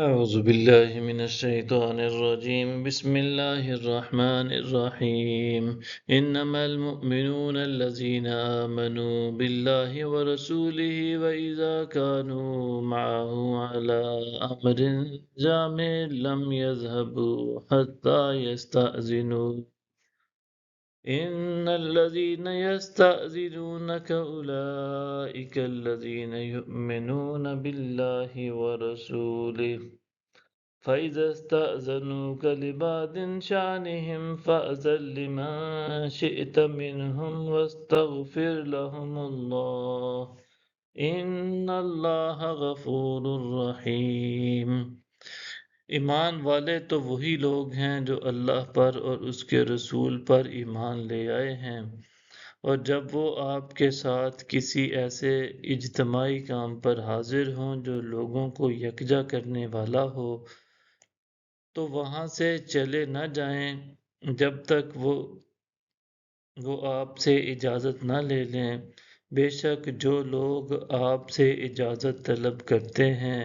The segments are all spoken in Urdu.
أعوذ بالله من الشيطان الرجيم بسم الله الرحمن الرحيم إنما المؤمنون الذين آمنوا بالله ورسوله وإذا كانوا معه على أمر جامع لم يذهبوا حتى يستأذنوا إن الذين يستأذنونك أولئك الذين يؤمنون بالله ورسوله فإذا استأذنوك لبعض شأنهم فأذن لمن شئت منهم واستغفر لهم الله إن الله غفور رحيم۔ ایمان والے تو وہی لوگ ہیں جو اللہ پر اور اس کے رسول پر ایمان لے آئے ہیں، اور جب وہ آپ کے ساتھ کسی ایسے اجتماعی کام پر حاضر ہوں جو لوگوں کو یکجا کرنے والا ہو تو وہاں سے چلے نہ جائیں جب تک وہ آپ سے اجازت نہ لے لیں۔ بے شک جو لوگ آپ سے اجازت طلب کرتے ہیں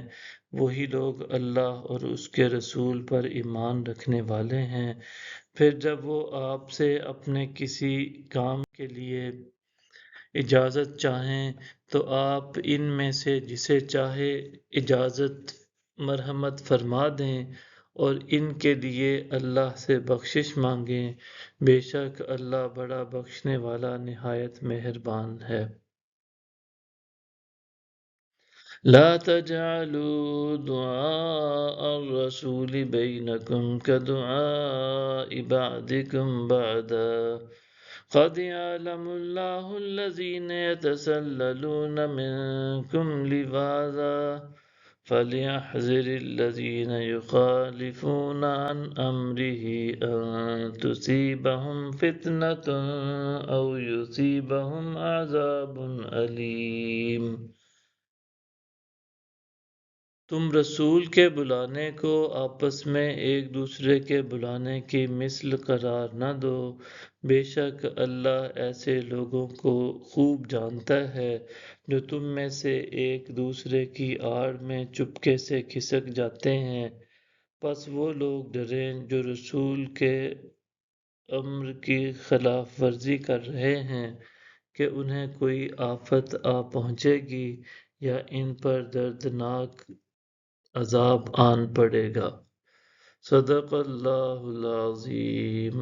وہی لوگ اللہ اور اس کے رسول پر ایمان رکھنے والے ہیں۔ پھر جب وہ آپ سے اپنے کسی کام کے لیے اجازت چاہیں تو آپ ان میں سے جسے چاہے اجازت مرحمت فرما دیں اور ان کے لیے اللہ سے بخشش مانگیں، بے شک اللہ بڑا بخشنے والا نہایت مہربان ہے۔ لا تجعلوا دعاء الرسول بينكم كدعاء بعضكم بعضا قد يعلم الله الذين يتسللون منكم لواذا فليحذر الذين يخالفون عن أمره أن تصيبهم فتنة أو يصيبهم عذاب أليم۔ تم رسول کے بلانے کو آپس میں ایک دوسرے کے بلانے کی مثل قرار نہ دو، بے شک اللہ ایسے لوگوں کو خوب جانتا ہے جو تم میں سے ایک دوسرے کی آڑ میں چپکے سے کھسک جاتے ہیں۔ پس وہ لوگ ڈریں جو رسول کے امر کی خلاف ورزی کر رہے ہیں کہ انہیں کوئی آفت آ پہنچے گی یا ان پر دردناک عذاب آن پڑے گا۔ صدق اللہ العظیم۔